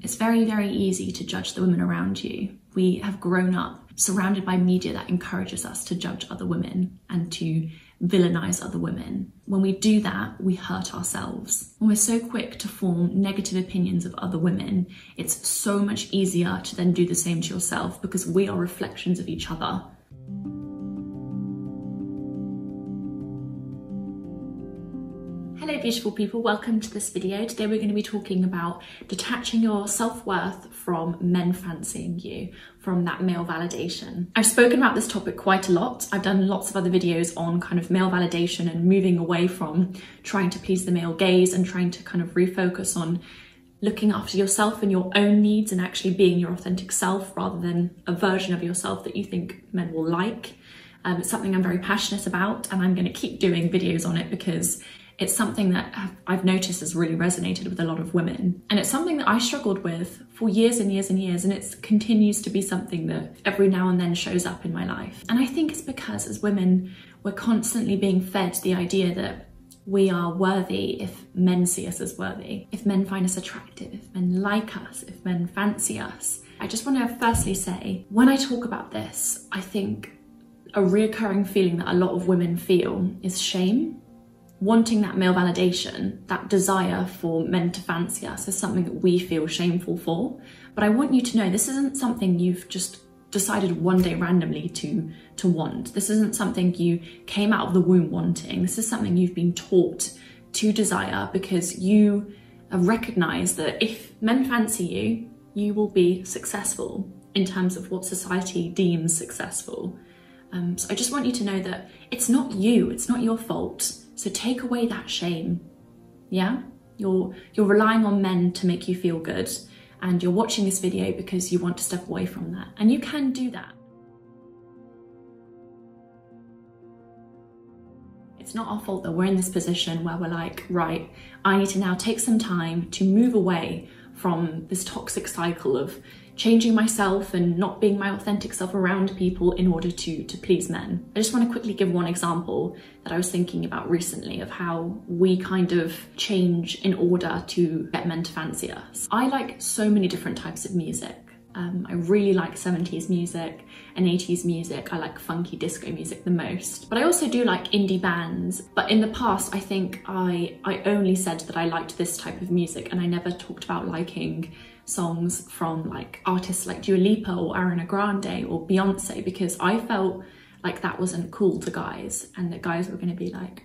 It's very, very easy to judge the women around you. We have grown up surrounded by media that encourages us to judge other women and to villainize other women. When we do that, we hurt ourselves. When we're so quick to form negative opinions of other women, it's so much easier to then do the same to yourself because we are reflections of each other. Hello beautiful people, welcome to this video. Today we're going to be talking about detaching your self-worth from men fancying you, from that male validation. I've spoken about this topic quite a lot. I've done lots of other videos on kind of male validation and moving away from trying to please the male gaze and trying to kind of refocus on looking after yourself and your own needs and actually being your authentic self rather than a version of yourself that you think men will like. It's something I'm very passionate about and I'm going to keep doing videos on it because it's something that I've noticed has really resonated with a lot of women. And it's something that I struggled with for years and years and years, and it continues to be something that every now and then shows up in my life. And I think it's because as women, we're constantly being fed the idea that we are worthy if men see us as worthy, if men find us attractive, if men like us, if men fancy us. I just want to firstly say, when I talk about this, I think a reoccurring feeling that a lot of women feel is shame. Wanting that male validation, that desire for men to fancy us is something that we feel shameful for. But I want you to know this isn't something you've just decided one day randomly to want. This isn't something you came out of the womb wanting. This is something you've been taught to desire because you have recognized that if men fancy you, you will be successful in terms of what society deems successful. So I just want you to know that it's not you, it's not your fault. So take away that shame, yeah? You're relying on men to make you feel good and you're watching this video because you want to step away from that. And you can do that. It's not our fault that we're in this position where we're like, right, I need to now take some time to move away from this toxic cycle of changing myself and not being my authentic self around people in order to please men. I just want to quickly give one example that I was thinking about recently of how we kind of change in order to get men to fancy us. I like so many different types of music. I really like 70s music and 80s music. I like funky disco music the most. But I also do like indie bands. But in the past, I think I only said that I liked this type of music and I never talked about liking songs from like artists like Dua Lipa or Ariana Grande or Beyonce because I felt like that wasn't cool to guys and that guys were going to be like,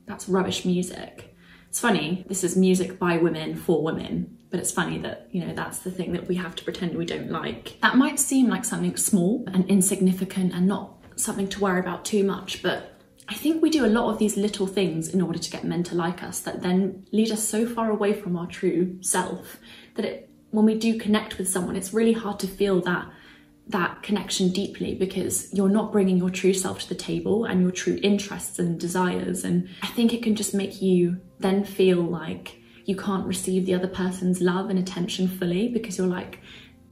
that's rubbish music. It's funny, this is music by women for women, but it's funny that, you know, that's the thing that we have to pretend we don't like. That might seem like something small and insignificant and not something to worry about too much, but I think we do a lot of these little things in order to get men to like us that then lead us so far away from our true self that when we do connect with someone, it's really hard to feel that connection deeply because you're not bringing your true self to the table and your true interests and desires. And I think it can just make you then feel like you can't receive the other person's love and attention fully because you're like,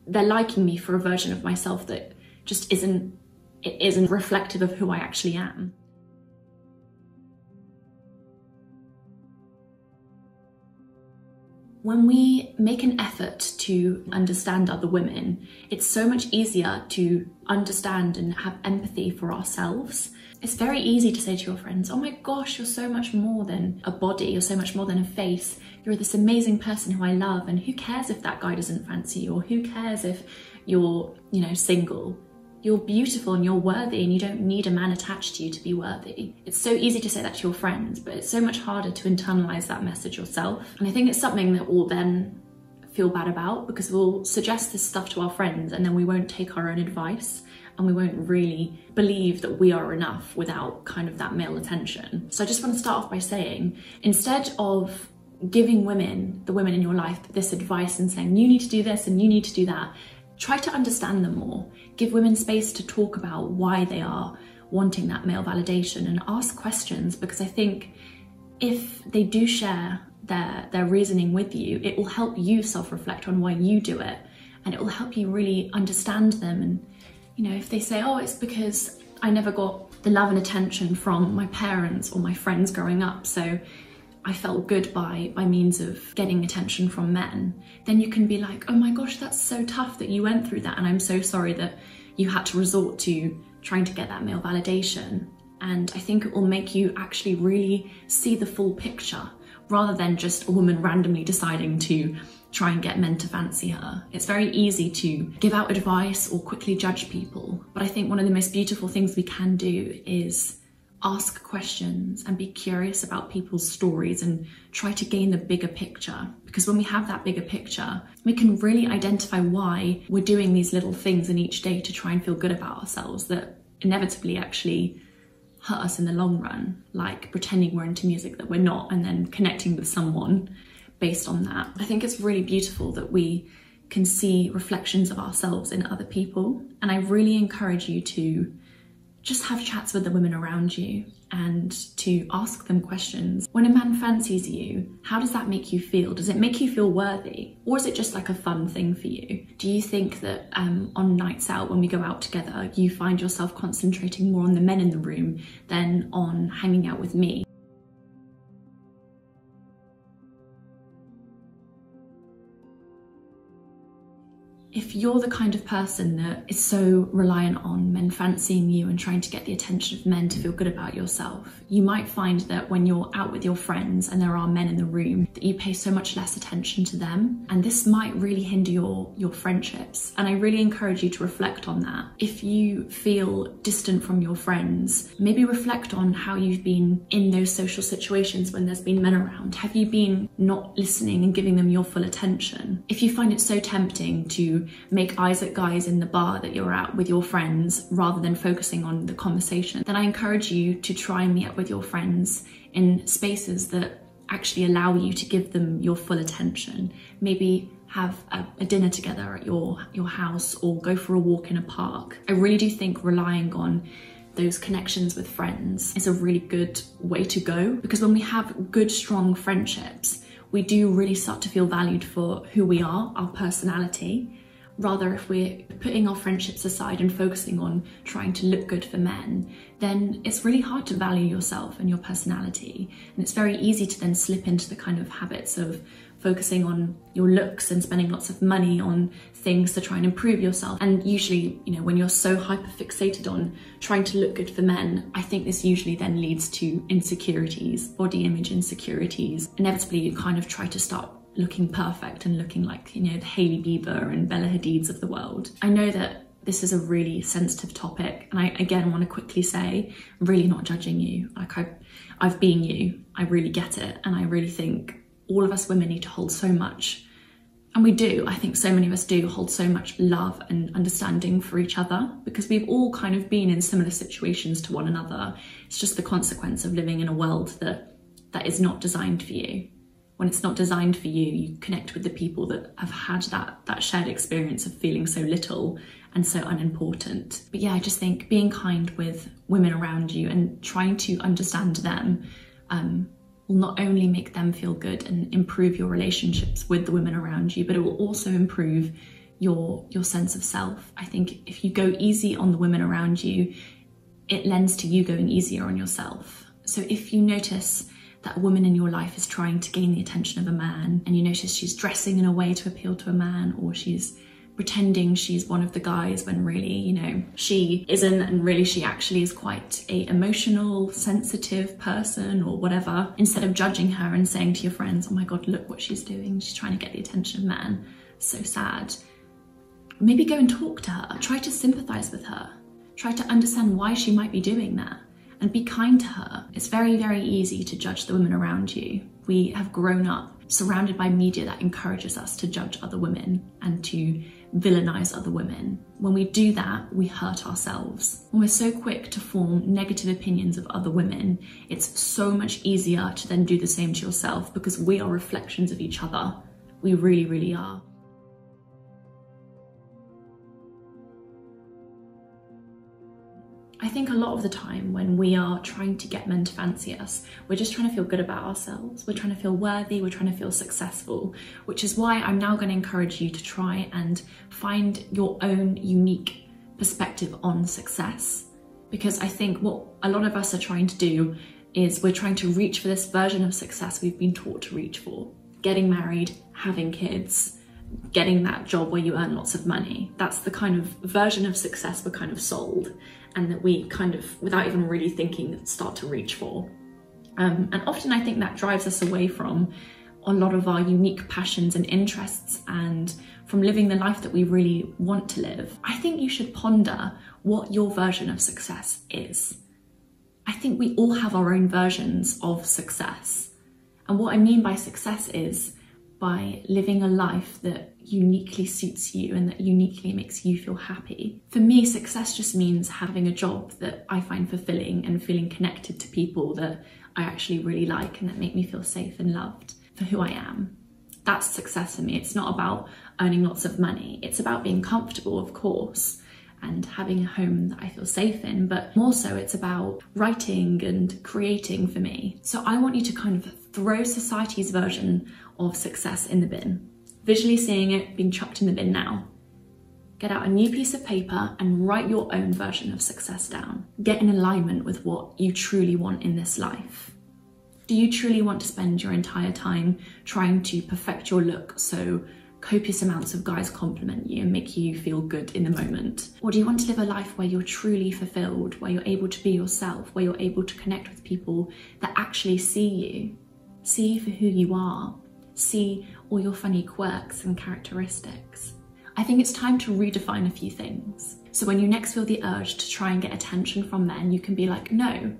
they're liking me for a version of myself that just isn't reflective of who I actually am. When we make an effort to understand other women, it's so much easier to understand and have empathy for ourselves. It's very easy to say to your friends, oh my gosh, you're so much more than a body, you're so much more than a face. You're this amazing person who I love, and who cares if that guy doesn't fancy you, or who cares if you're, you know, single. You're beautiful and you're worthy and you don't need a man attached to you to be worthy. It's so easy to say that to your friends, but it's so much harder to internalize that message yourself. And I think it's something that we'll then feel bad about because we'll suggest this stuff to our friends and then we won't take our own advice and we won't really believe that we are enough without kind of that male attention. So I just want to start off by saying, instead of giving women, the women in your life, this advice and saying, you need to do this and you need to do that, try to understand them more. Give women space to talk about why they are wanting that male validation and ask questions, because I think if they do share their reasoning with you, it will help you self-reflect on why you do it, and it will help you really understand them. And, you know, if they say, oh, it's because I never got the love and attention from my parents or my friends growing up, so I felt good by means of getting attention from men, then you can be like, oh my gosh, that's so tough that you went through that, and I'm so sorry that you had to resort to trying to get that male validation. And I think it will make you actually really see the full picture, rather than just a woman randomly deciding to try and get men to fancy her. It's very easy to give out advice or quickly judge people, but I think one of the most beautiful things we can do is ask questions and be curious about people's stories and try to gain the bigger picture. Because when we have that bigger picture, we can really identify why we're doing these little things in each day to try and feel good about ourselves that inevitably actually hurt us in the long run, like pretending we're into music that we're not and then connecting with someone based on that. I think it's really beautiful that we can see reflections of ourselves in other people, and I really encourage you to just have chats with the women around you and to ask them questions. When a man fancies you, how does that make you feel? Does it make you feel worthy? Or is it just like a fun thing for you? Do you think that on nights out, when we go out together, you find yourself concentrating more on the men in the room than on hanging out with me? If you're the kind of person that is so reliant on men fancying you and trying to get the attention of men to feel good about yourself, you might find that when you're out with your friends and there are men in the room, that you pay so much less attention to them. And this might really hinder your friendships. And I really encourage you to reflect on that. If you feel distant from your friends, maybe reflect on how you've been in those social situations when there's been men around. Have you been not listening and giving them your full attention? If you find it so tempting to make eyes at guys in the bar that you're at with your friends rather than focusing on the conversation, then I encourage you to try and meet up with your friends in spaces that actually allow you to give them your full attention. Maybe have a dinner together at your house, or go for a walk in a park. I really do think relying on those connections with friends is a really good way to go, because when we have good, strong friendships, we do really start to feel valued for who we are, our personality. Rather, if we're putting our friendships aside and focusing on trying to look good for men, then it's really hard to value yourself and your personality. And it's very easy to then slip into the kind of habits of focusing on your looks and spending lots of money on things to try and improve yourself. And usually, you know, when you're so hyper fixated on trying to look good for men, I think this usually then leads to insecurities, body image insecurities. Inevitably, you kind of try to start looking perfect and looking like, you know, the Hailey Bieber and Bella Hadids of the world. I know that this is a really sensitive topic, and I again want to quickly say, I'm really not judging you. Like I've been you, I really get it, and I really think all of us women need to hold so much, and we do. I think so many of us do hold so much love and understanding for each other, because we've all kind of been in similar situations to one another. It's just the consequence of living in a world that is not designed for you. When it's not designed for you, you connect with the people that have had that shared experience of feeling so little and so unimportant. But yeah, I just think being kind with women around you and trying to understand them will not only make them feel good and improve your relationships with the women around you, but it will also improve your sense of self. I think if you go easy on the women around you, it lends to you going easier on yourself. So if you notice that a woman in your life is trying to gain the attention of a man, and you notice she's dressing in a way to appeal to a man, or she's pretending she's one of the guys when really, you know, she isn't, and really she actually is quite a emotional, sensitive person or whatever, instead of judging her and saying to your friends, oh my God, look what she's doing, she's trying to get the attention of man, so sad. Maybe go and talk to her, try to sympathize with her, try to understand why she might be doing that, and be kind to her. It's very, very easy to judge the women around you. We have grown up surrounded by media that encourages us to judge other women and to villainize other women. When we do that, we hurt ourselves. When we're so quick to form negative opinions of other women, it's so much easier to then do the same to yourself, because we are reflections of each other. We really, really are. I think a lot of the time when we are trying to get men to fancy us, we're just trying to feel good about ourselves. We're trying to feel worthy, we're trying to feel successful, which is why I'm now going to encourage you to try and find your own unique perspective on success. Because I think what a lot of us are trying to do is we're trying to reach for this version of success we've been taught to reach for. Getting married, having kids, getting that job where you earn lots of money. That's the kind of version of success we're kind of sold, and that we kind of, without even really thinking, start to reach for. And often I think that drives us away from a lot of our unique passions and interests, and from living the life that we really want to live. I think you should ponder what your version of success is. I think we all have our own versions of success. And what I mean by success is by living a life that uniquely suits you and that uniquely makes you feel happy. For me, success just means having a job that I find fulfilling and feeling connected to people that I actually really like and that make me feel safe and loved for who I am. That's success for me. It's not about earning lots of money. It's about being comfortable, of course, and having a home that I feel safe in, but more so it's about writing and creating for me. So I want you to kind of throw society's version of success in the bin. Visually seeing it being chucked in the bin now. Get out a new piece of paper and write your own version of success down. Get in alignment with what you truly want in this life. Do you truly want to spend your entire time trying to perfect your look so copious amounts of guys compliment you and make you feel good in the moment? Or do you want to live a life where you're truly fulfilled, where you're able to be yourself, where you're able to connect with people that actually see you for who you are, see all your funny quirks and characteristics? I think it's time to redefine a few things. So when you next feel the urge to try and get attention from men, you can be like, no,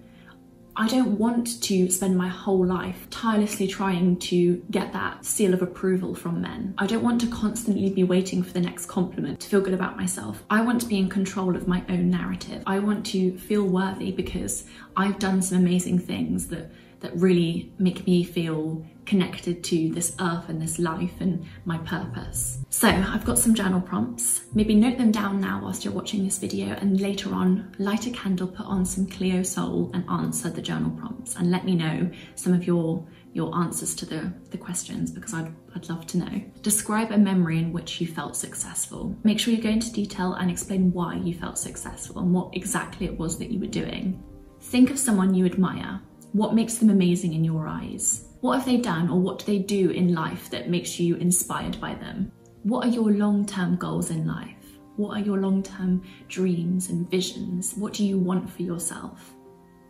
I don't want to spend my whole life tirelessly trying to get that seal of approval from men. I don't want to constantly be waiting for the next compliment to feel good about myself. I want to be in control of my own narrative. I want to feel worthy because I've done some amazing things that really make me feel connected to this earth and this life and my purpose. So I've got some journal prompts. Maybe note them down now whilst you're watching this video, and later on light a candle, put on some Clio Soul and answer the journal prompts, and let me know some of your answers to the questions, because I'd love to know. Describe a memory in which you felt successful. Make sure you go into detail and explain why you felt successful and what exactly it was that you were doing. Think of someone you admire. What makes them amazing in your eyes? What have they done, or what do they do in life that makes you inspired by them? What are your long-term goals in life? What are your long-term dreams and visions? What do you want for yourself?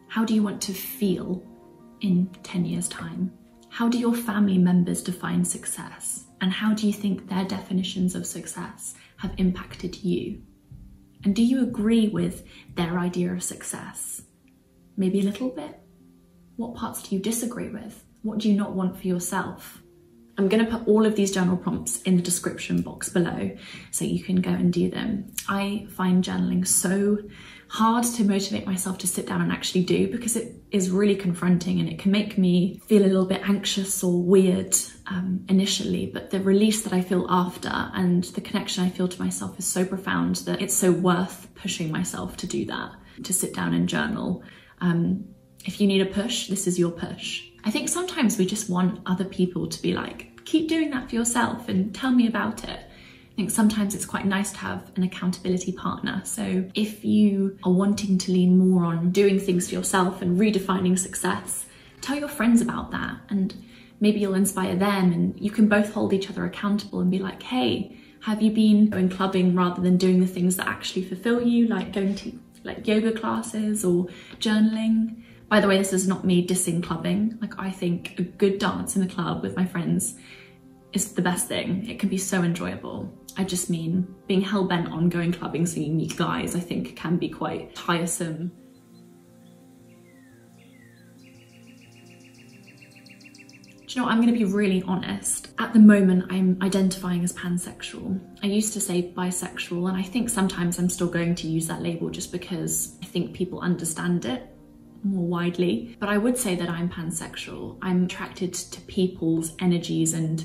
How do you want to feel in 10 years' time? How do your family members define success? And how do you think their definitions of success have impacted you? And do you agree with their idea of success? Maybe a little bit? What parts do you disagree with? What do you not want for yourself? I'm going to put all of these journal prompts in the description box below so you can go and do them. I find journaling so hard to motivate myself to sit down and actually do, because it is really confronting and it can make me feel a little bit anxious or weird initially, but the release that I feel after and the connection I feel to myself is so profound that it's so worth pushing myself to do that, to sit down and journal. If you need a push, this is your push. I think sometimes we just want other people to be like, keep doing that for yourself and tell me about it. I think sometimes it's quite nice to have an accountability partner. So if you are wanting to lean more on doing things for yourself and redefining success, tell your friends about that, and maybe you'll inspire them, and you can both hold each other accountable and be like, hey, have you been going clubbing rather than doing the things that actually fulfill you, like going to like yoga classes or journaling? By the way, this is not me dissing clubbing. Like, I think a good dance in the club with my friends is the best thing. It can be so enjoyable. I just mean being hell-bent on going clubbing so you meet guys, I think can be quite tiresome. Do you know what? I'm going to be really honest. At the moment, I'm identifying as pansexual. I used to say bisexual, and I think sometimes I'm still going to use that label just because I think people understand it more widely. But I would say that I'm pansexual. I'm attracted to people's energies and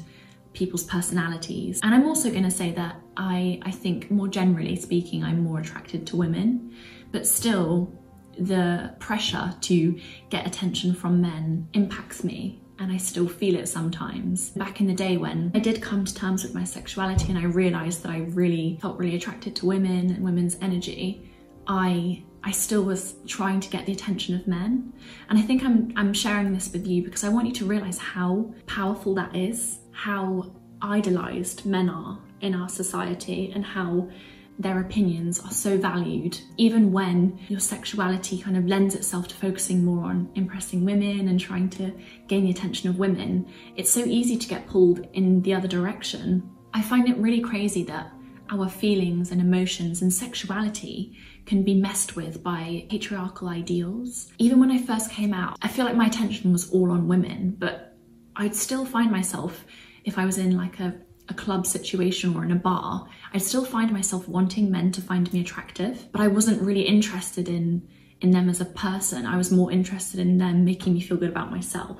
people's personalities. And I'm also going to say that I think more generally speaking, I'm more attracted to women, but still the pressure to get attention from men impacts me. And I still feel it sometimes. Back in the day when I did come to terms with my sexuality and I realised that I really felt really attracted to women and women's energy, I I still was trying to get the attention of men. And I think I'm sharing this with you because I want you to realize how powerful that is, how idolized men are in our society, and how their opinions are so valued, even when your sexuality kind of lends itself to focusing more on impressing women and trying to gain the attention of women. It's so easy to get pulled in the other direction. I find it really crazy that our feelings and emotions and sexuality can be messed with by patriarchal ideals. Even when I first came out, I feel like my attention was all on women, but I'd still find myself, if I was in like a club situation or in a bar, I'd still find myself wanting men to find me attractive, but I wasn't really interested in them as a person. I was more interested in them making me feel good about myself.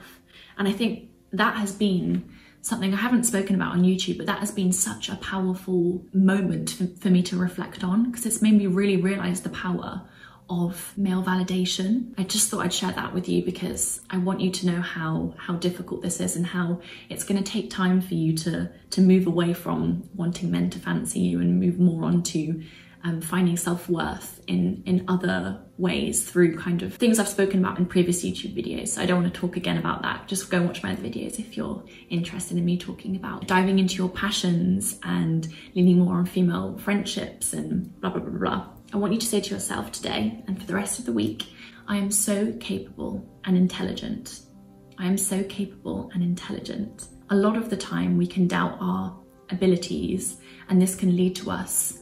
And I think that has been something I haven't spoken about on YouTube, but that has been such a powerful moment for me to reflect on, because it's made me really realize the power of male validation. I just thought I'd share that with you because I want you to know how difficult this is and how it's going to take time for you to move away from wanting men to fancy you and move more on to finding self-worth in other ways through kind of things I've spoken about in previous YouTube videos. So I don't want to talk again about that. Just go and watch my other videos if you're interested in me talking about diving into your passions and leaning more on female friendships and blah, blah, blah, blah. I want you to say to yourself today and for the rest of the week, I am so capable and intelligent. I am so capable and intelligent. A lot of the time we can doubt our abilities, and this can lead to us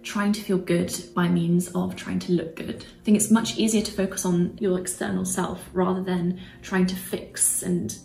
trying to feel good by means of trying to look good. I think it's much easier to focus on your external self rather than trying to fix and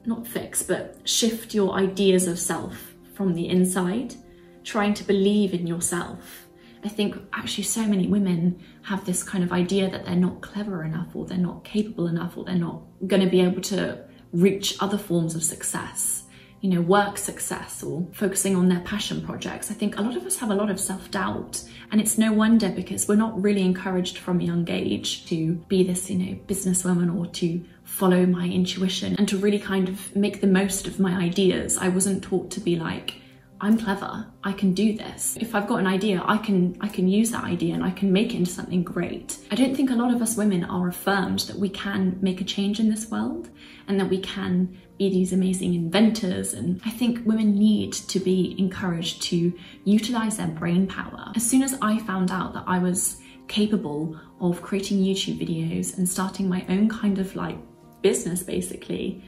not fix, but shift your ideas of self from the inside, trying to believe in yourself. I think actually so many women have this kind of idea that they're not clever enough, or they're not capable enough, or they're not going to be able to reach other forms of success, you know, work success or focusing on their passion projects. I think a lot of us have a lot of self-doubt, and it's no wonder because we're not really encouraged from a young age to be this, you know, businesswoman or to follow my intuition and to really kind of make the most of my ideas. I wasn't taught to be like, I'm clever, I can do this. If I've got an idea, I can use that idea and I can make it into something great. I don't think a lot of us women are affirmed that we can make a change in this world and that we can be these amazing inventors. And I think women need to be encouraged to utilize their brain power. As soon as I found out that I was capable of creating YouTube videos and starting my own kind of like business basically,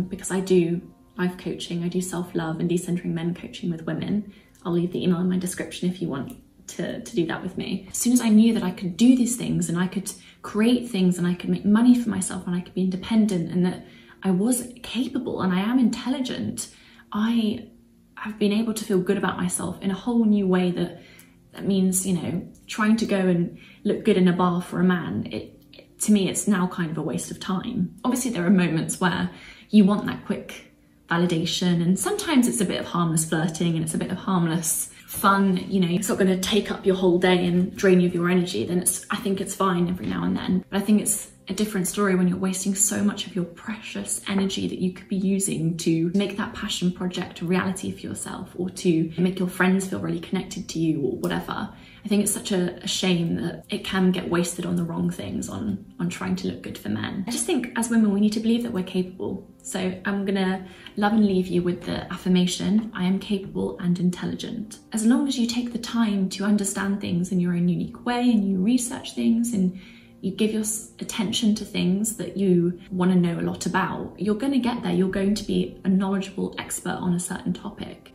because I do life coaching, I do self-love and decentering men coaching with women. I'll leave the email in my description if you want to do that with me. As soon as I knew that I could do these things and I could create things and I could make money for myself and I could be independent and that I was capable and I am intelligent, I have been able to feel good about myself in a whole new way that means, you know, trying to go and look good in a bar for a man, to me, it's now kind of a waste of time. Obviously, there are moments where you want that quick validation, and sometimes it's a bit of harmless flirting and it's a bit of harmless fun, you know, it's not going to take up your whole day and drain you of your energy, then I think it's fine every now and then. But I think it's a different story when you're wasting so much of your precious energy that you could be using to make that passion project a reality for yourself, or to make your friends feel really connected to you or whatever. I think it's such a shame that it can get wasted on the wrong things, on trying to look good for men. I just think as women we need to believe that we're capable. So I'm gonna love and leave you with the affirmation, I am capable and intelligent. As long as you take the time to understand things in your own unique way and you research things and you give your attention to things that you want to know a lot about, you're going to get there. You're going to be a knowledgeable expert on a certain topic.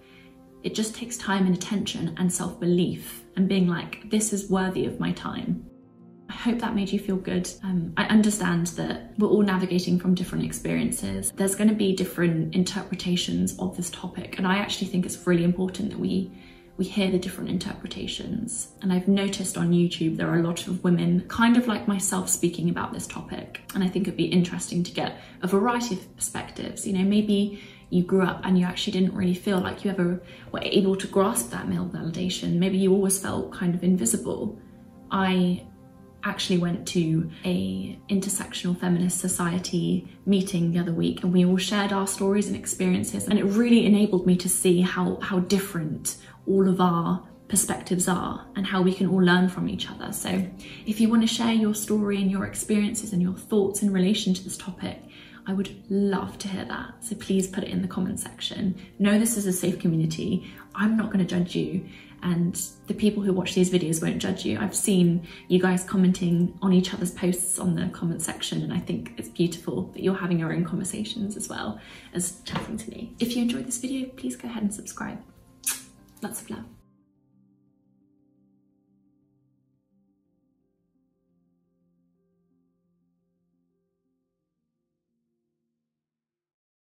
It just takes time and attention and self-belief and being like, this is worthy of my time. I hope that made you feel good. I understand that we're all navigating from different experiences. There's going to be different interpretations of this topic, and I actually think it's really important that we hear the different interpretations. And I've noticed on YouTube there are a lot of women kind of like myself speaking about this topic, and I think it'd be interesting to get a variety of perspectives. You know, maybe you grew up and you actually didn't really feel like you ever were able to grasp that male validation. Maybe you always felt kind of invisible. I actually went to a intersectional feminist society meeting the other week, and we all shared our stories and experiences, and it really enabled me to see how different all of our perspectives are and how we can all learn from each other. So if you want to share your story and your experiences and your thoughts in relation to this topic, I would love to hear that. So please put it in the comment section. Know this is a safe community. I'm not going to judge you, and the people who watch these videos won't judge you. I've seen you guys commenting on each other's posts on the comment section, and I think it's beautiful that you're having your own conversations as well as chatting to me. If you enjoyed this video, please go ahead and subscribe. Lots of love.